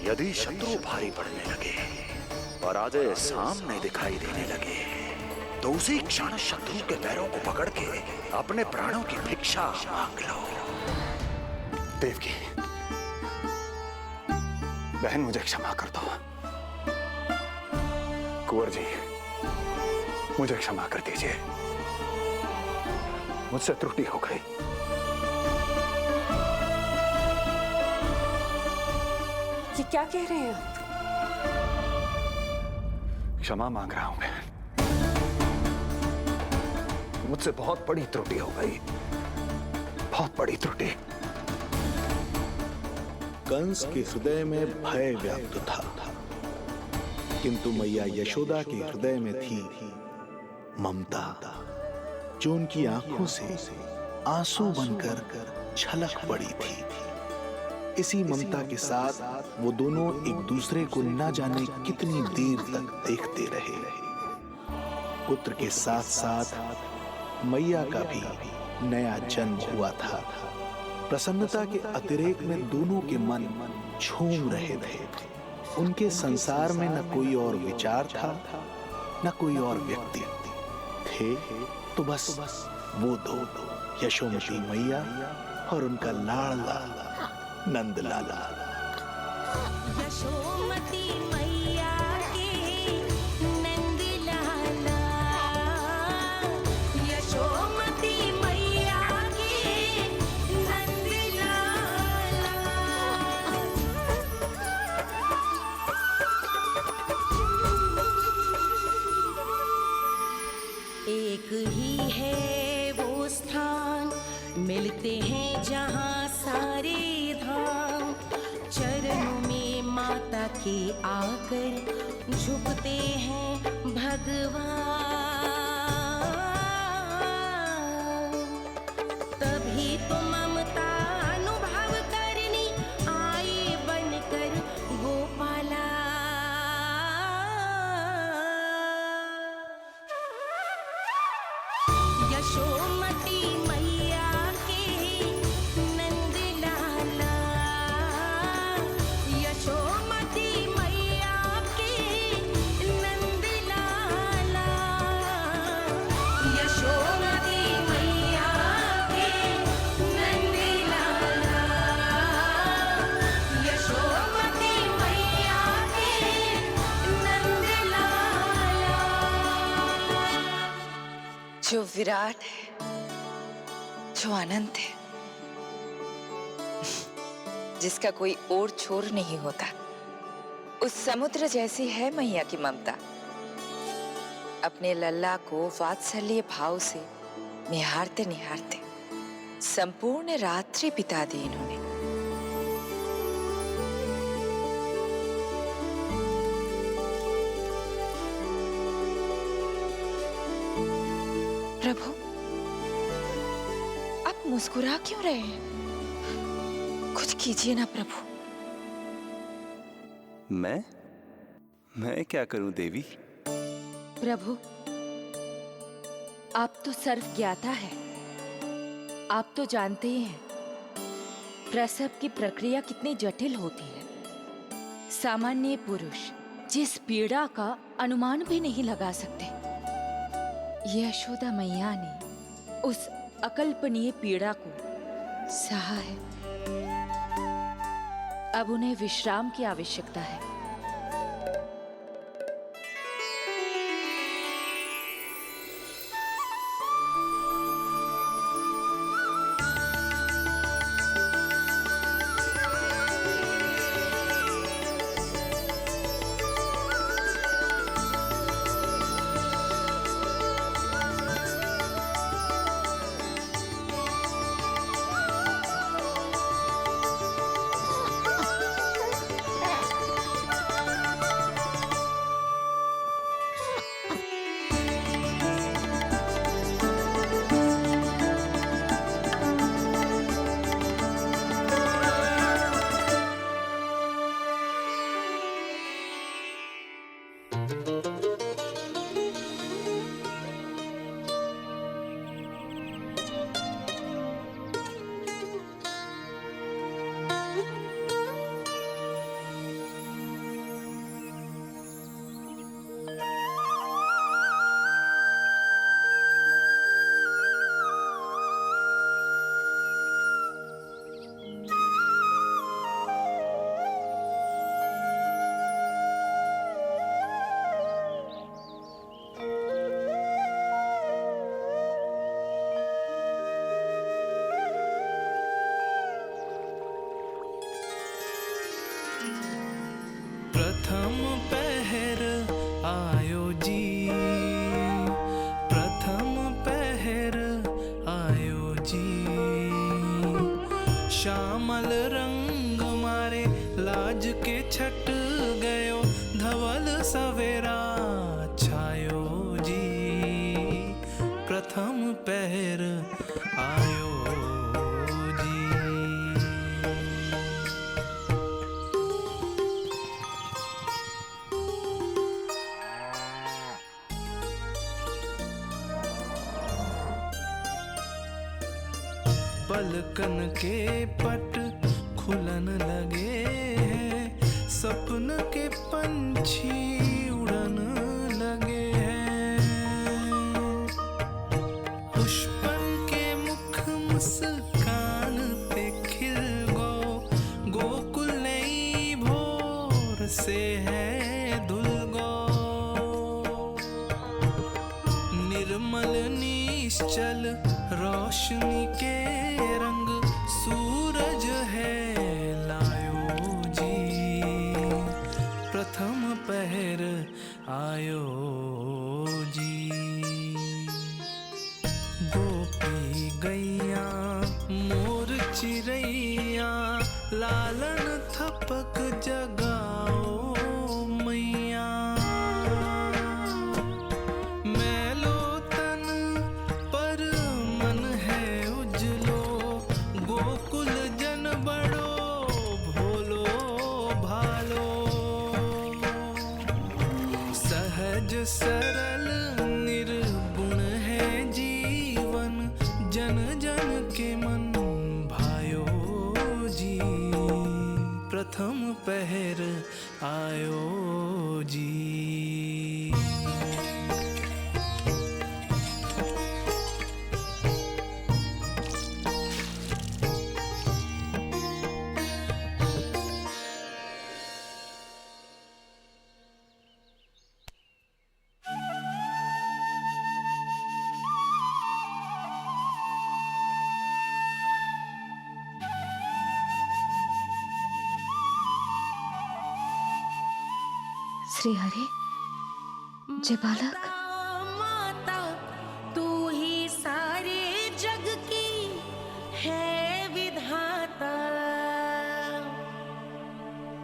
यदि शत्रु भारी पड़ने लगे और आधे सामने दिखाई देने लगे तो उसी क्षण शत्रु के पैरों को पकड़ के अपने प्राणों की भिक्षा मांग लो। देवकी, बहन मुझे क्षमा कर दो। कुंवर जी, मुझे क्षमा कर दीजिए, मुझसे त्रुटि हो गई। ये क्या कह रहे हैं आप? क्षमा मांग रहा हूं बहन, मुझसे बहुत बड़ी त्रुटि हो गई, बहुत बड़ी त्रुटि। कंस के हृदय में भय व्याप्त था, किंतु मैया यशोदा के हृदय में थी ममता, जो उनकी आंखों से आंसू बनकर छलक पड़ी थी। इसी ममता के साथ वो दोनों एक दूसरे को न जाने कितनी देर तक देखते रहे। पुत्र के साथ साथ मैया का भी नया जन्म हुआ था। प्रसन्नता के अतिरेक में दोनों के मन झूम रहे थे। उनके संसार में न कोई और विचार था, न कोई और व्यक्ति थे, तो बस वो दो, यशोमती मैया और उनका लाडला नंद लाला। यशोमती मैया के नंद लाला, यशोमती मैया के नंद लाला। एक ही है वो स्थान, मिलते हैं जहाँ सारे धाम। चरणों में माता के आकर झुकते हैं भगवान। तभी तो ममता अनुभव करनी आए बनकर गोपाला। यशोमती मैया के नंद लाला, यशोमती मैया के नंद लाला, यशोमती मैया के नंद लाला, यशोमती मैया के नंद लाला। जो विराट है, जो अनंत है, जिसका कोई ओर छोर नहीं होता, उस समुद्र जैसी है मैया की ममता। अपने लल्ला को वात्सल्य भाव से निहारते निहारते संपूर्ण रात्रि बिता दी इन्होंने। प्रभु, आप मुस्कुरा क्यों रहे हैं? कुछ कीजिए ना प्रभु। मैं क्या करूं देवी? प्रभु, आप तो सर्व ज्ञाता है। आप तो जानते ही हैं प्रसव की प्रक्रिया कितनी जटिल होती है। सामान्य पुरुष जिस पीड़ा का अनुमान भी नहीं लगा सकते, यशोदा मैया ने उस अकल्पनीय पीड़ा को सहा है। अब उन्हें विश्राम की आवश्यकता है। लाल रंग मारे लाज के छट गयो धवल सवेरा छायो जी प्रथम पहर आयो जी। पलकन के पट खुलन लगे हैं सपन के पंछी उड़न लगे हैं पुष्पन के मुख मुस्कान पे खिल गो गोकुल नई भोर से है धुल गो निर्मल निश्चल रोशनी के रंग सूरज है लायो जी प्रथम पहर आयो जी। गोपी गैया मोर चिड़ैया लालन थपक जगाओ मैया मैलो तन पर मन है उजलो गोकुल जन बड़ो भोलो भालो सहज सरल निर्गुण है जीवन जन जन के मन भायो जी प्रथम पहर आयो जी। श्री हरि जय बालक। माता तू ही सारे जग की है विधाता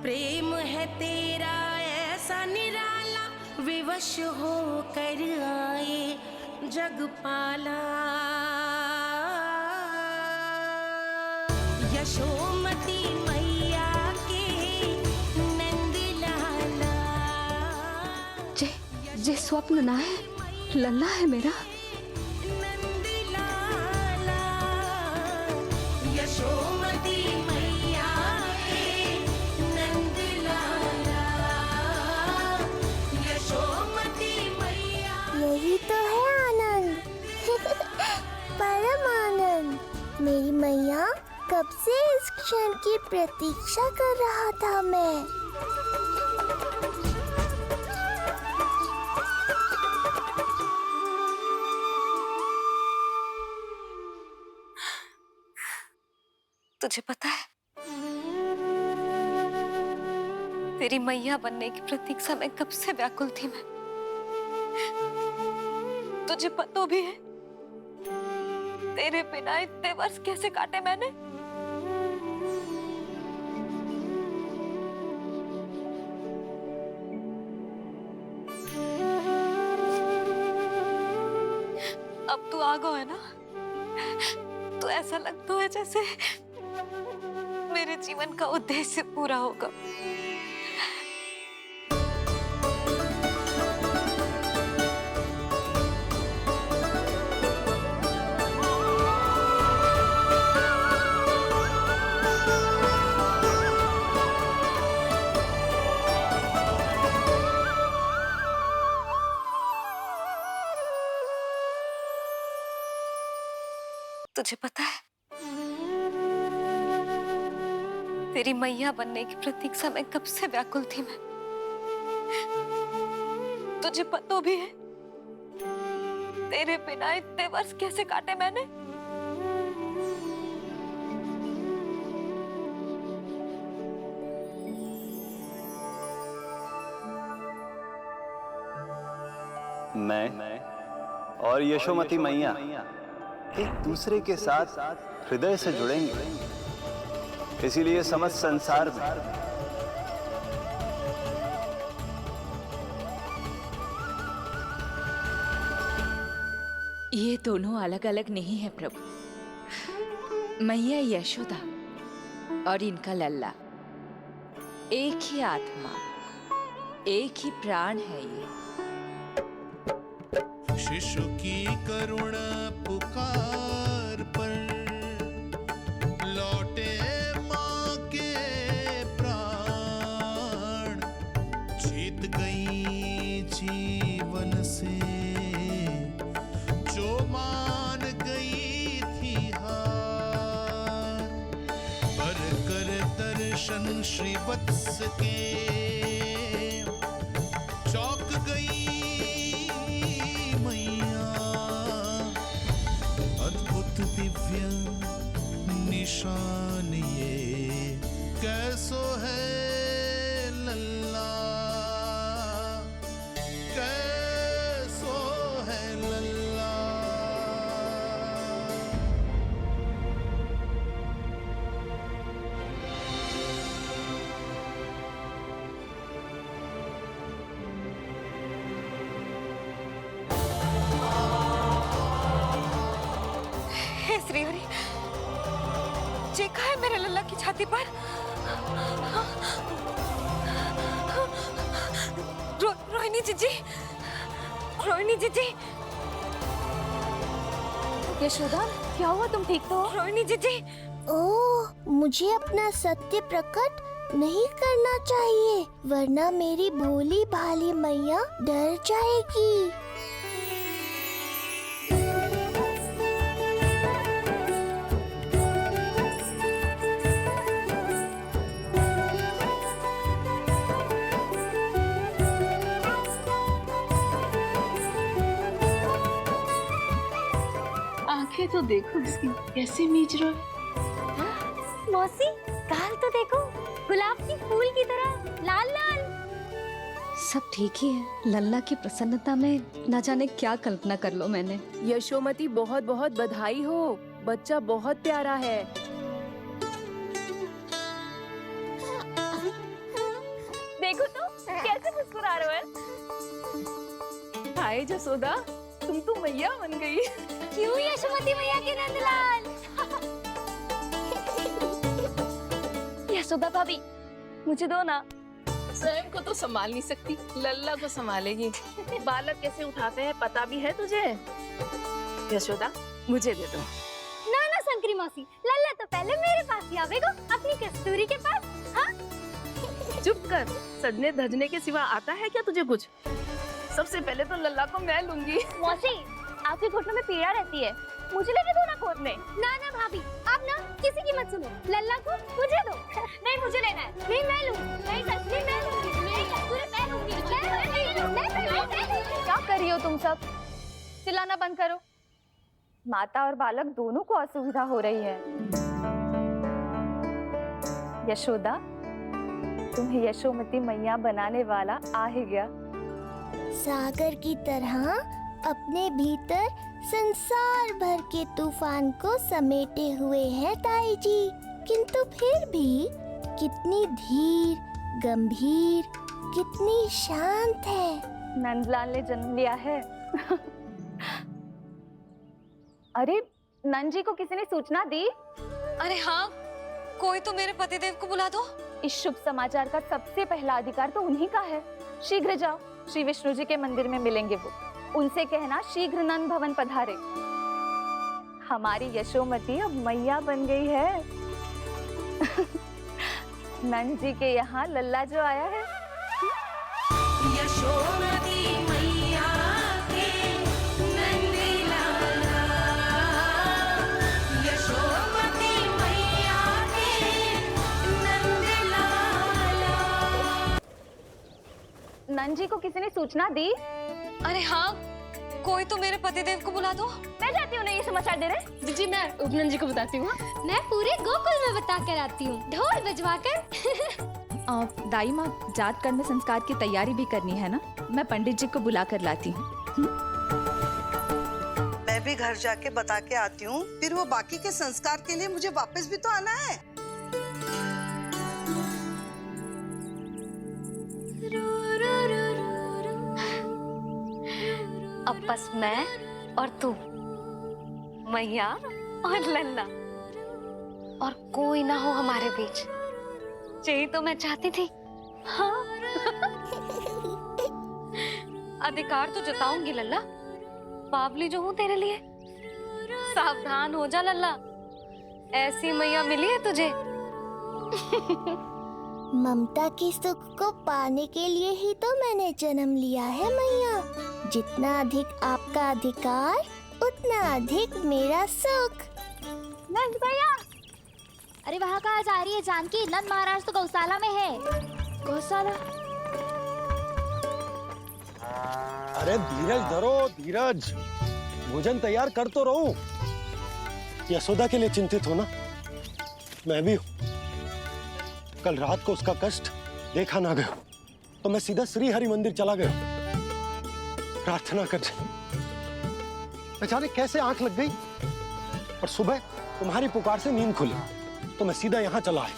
प्रेम है तेरा ऐसा निराला विवश हो कर आए जगपाला यशोमती मैया के नंद लाला जे स्वप्न ना है लल्ला है मेरा। नंद लाला यशोमती मैया के नंद लाला यशोमती मैया। यही तो है आनंद परम आनंद। मेरी मैया कब से इस क्षण की प्रतीक्षा कर रहा था मैं। तुझे पता है तेरी मैया बनने की प्रतीक्षा में कब से व्याकुल थी मैं। तुझे पता भी है तेरे बिना इतने वर्ष कैसे काटे मैंने। अब तू आ गया है ना तो ऐसा लगता है जैसे मेरे जीवन का उद्देश्य पूरा होगा। तुझे पता है तेरी मैया बनने की प्रतीक्षा में कब से व्याकुल थी मैं। तुझे पता भी है तेरे बिना इतने वर्ष कैसे काटे मैंने। मैं और यशोमती मैया एक दूसरे के साथ हृदय से जुड़ेंगे। इसीलिए समस्त संसार में ये दोनों अलग अलग नहीं है प्रभु। मैया यशोदा और इनका लल्ला एक ही आत्मा, एक ही प्राण है ये। शिशु की करुण पुकार पर लौटे माँ के प्राण, जीत गई जीवन से जो मान गई थी हार, पर कर दर्शन श्री वत्स के चौक गई मैया, अद्भुत दिव्य निशान ये कैसो है लल्ला, कैसो है लल्ला। हे श्रीहरि, देखा है मेरे लल्ला की छाती पर? रोहिणी जीजी, रोहिणी जीजी। यशोदा, क्या हुआ? तुम ठीक तो हो? रोहिणी जीजी। ओह, मुझे अपना सत्य प्रकट नहीं करना चाहिए, वरना मेरी भोली भाली मैया डर जाएगी। आंखें तो देखो इसकी कैसे मीच रहा है। मौसी, गाल तो देखो, गुलाब की फूल की तरह लाल लाल। सब ठीक ही है। लल्ला की प्रसन्नता में न जाने क्या कल्पना कर लो मैंने। यशोमती, बहुत बहुत बधाई हो, बच्चा बहुत प्यारा है। देखो तो कैसे मुस्कुरा रहे हो। हाय जसोदा, तुम तो मैया बन गई। क्यों यशोमती मैया के नंदलाल? यशोदा भाभी, मुझे दो ना। स्वयं को तो संभाल नहीं सकती, लल्ला को संभालेगी। बालक कैसे उठाते हैं पता भी है तुझे? यशोदा, मुझे दे दो। ना ना शंकरी मौसी, लल्ला तो पहले मेरे पास ही आवेगा, अपनी कस्तूरी के पास। हाँ? चुप कर, सजने धजने के सिवा आता है क्या तुझे कुछ? सबसे पहले तो लल्ला को मैं लूंगी। मौसी, आपके घुटनों में पीड़ा रहती है, मुझे लेके दो ना कोट में। ना ना भाभी, आप ना किसी की मत सुनो, लल्ला को मुझे दो। नहीं, मुझे लेना है। नहीं, मैं लूं। नहीं सच में मैं लूंगी। नहीं कस्तूरी मैं लूंगी। क्या कर रही हो तुम सब? चिल्लाना बंद करो। माता और बालक दोनों को असुविधा हो रही है। यशोदा, तुम्हें यशोमती मैया बनाने वाला आ ही गया। सागर की तरह अपने भीतर संसार भर के तूफान को समेटे हुए है ताई जी, किंतु फिर भी कितनी धीर, गंभीर, कितनी शांत है। नंदलाल ने जन्म लिया है। अरे, नंद जी को किसी ने सूचना दी? अरे हाँ, कोई तो मेरे पतिदेव को बुला दो। इस शुभ समाचार का सबसे पहला अधिकार तो उन्हीं का है। शीघ्र जाओ, श्री विष्णु जी के मंदिर में मिलेंगे वो। उनसे कहना शीघ्र नंद भवन पधारे। हमारी यशोमती अब मैया बन गई है। नंद जी के यहाँ लल्ला जो आया है। यशोमती मैया के नंद लाला, यशोमती मैया के नंद लाला। नंद जी को किसी ने सूचना दी? अरे हाँ, कोई तो मेरे पतिदेव को बुला दो। मैं जाती हूँ, नहीं ये समाचार दे रहे। जी, मैं उपनंद जी को बताती हूँ। मैं पूरे गोकुल में बता कर आती हूँ, ढोल बजवा कर। दाई माँ, जात कर्म संस्कार की तैयारी भी करनी है ना, मैं पंडित जी को बुला कर लाती हूँ। मैं भी घर जाके बता के आती हूँ, फिर वो बाकी के संस्कार के लिए मुझे वापस भी तो आना है। अब बस मैं और तू, मैया और लल्ला, और कोई ना हो हमारे बीच। यही तो मैं चाहती थी। हाँ। अधिकार तो जताऊंगी लल्ला, बावली जो हूँ तेरे लिए। सावधान हो जा लल्ला, ऐसी मैया मिली है तुझे। ममता की सुख को पाने के लिए ही तो मैंने जन्म लिया है मैया। जितना अधिक आपका अधिकार, उतना अधिक मेरा सुख। नंद भैया, अरे वहाँ कहाँ जा रही है जानकी? नंद महाराज तो गौशाला में है। गौशाला? अरे धीरज धरो, धीरज। भोजन तैयार कर तो रहूं। यशोदा के लिए चिंतित हो ना? मैं भी हूं। कल रात को उसका कष्ट देखा ना गया तो मैं सीधा श्री हरि मंदिर चला गया प्रार्थना करने। अचानक कैसे आंख लग गई और सुबह तुम्हारी पुकार से नींद खुली तो मैं सीधा यहां चला आया।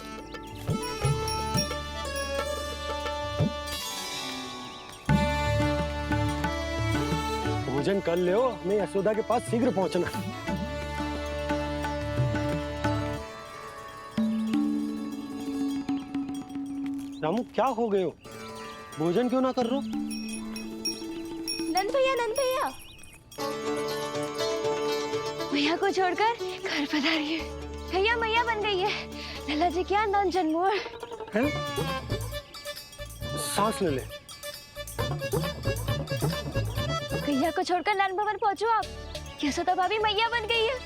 भोजन कर ले, हमें यशोदा के पास शीघ्र पहुंचना है। रामू, क्या हो गए हो? भोजन क्यों ना कर रहे हो? नंद भैया मैया को छोड़कर घर पधारी है। भैया मैया बन गई है। लल्ला जी क्या नौन जन्मोर है? सांस ले ले। भैया को छोड़कर नंद भवन पहुंचो आप। यशोदा भाभी मैया बन गई है।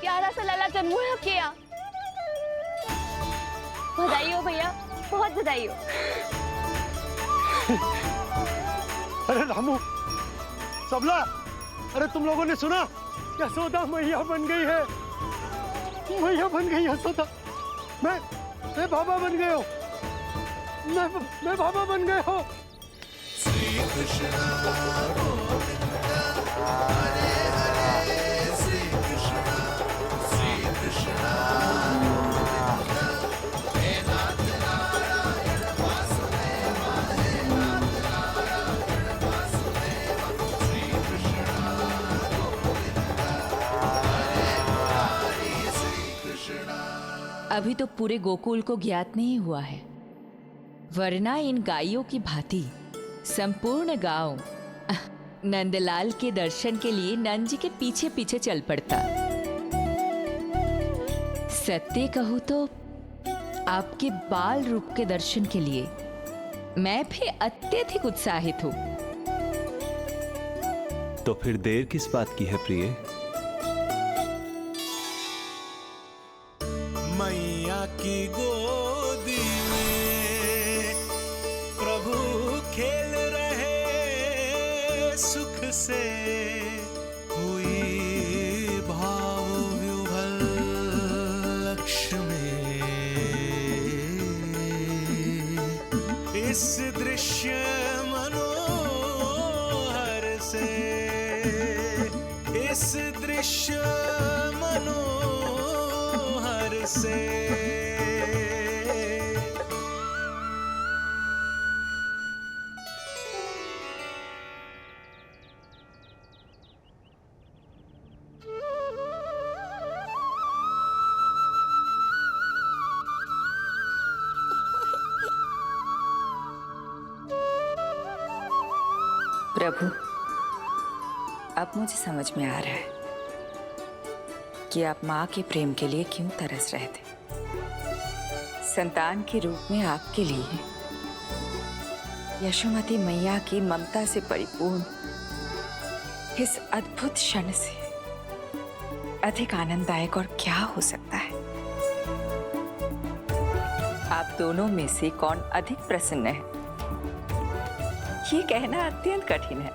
प्यारा सा लल्ला जन्मोर आपके यहाँ। बधाई हो भैया, बहुत बधाई हो। अरे रामू, सबला, अरे तुम लोगों ने सुना? यशोदा मैया बन गई है। मैया बन गई यशोदा। मैं बाबा बन गए हो। मैं बाबा बन गए हो। श्री कृष्ण गोविंदा, हरे हरे, श्री कृष्ण गोविंदा, हे नाथ नारायण वासुदेव, हे नाथ नारायण वासुदेव, श्री कृष्ण गोविंदा, हरे हरे, श्री कृष्ण। अभी तो पूरे गोकुल को ज्ञात नहीं हुआ है, वरना इन गायों की भांति संपूर्ण गांव नंदलाल के दर्शन के लिए नंद जी के पीछे पीछे चल पड़ता। सत्य कहूं तो आपके बाल रूप के दर्शन के लिए मैं भी अत्यधिक उत्साहित हूं। तो फिर देर किस बात की है प्रिय? मैया की गोदी में प्रभु खेल रहे सुख से, हुई भाव विह्वल लक्ष्य में। इस दृश्य मनोहर से, इस दृश्य मनोहर से। प्रभु, अब मुझे समझ में आ रहा है कि आप माँ के प्रेम के लिए क्यों तरस रहे थे। संतान के रूप में आपके लिए यशोमती मैया की ममता से परिपूर्ण इस अद्भुत क्षण से अधिक आनंददायक और क्या हो सकता है। आप दोनों में से कौन अधिक प्रसन्न है, ये कहना अत्यंत कठिन है।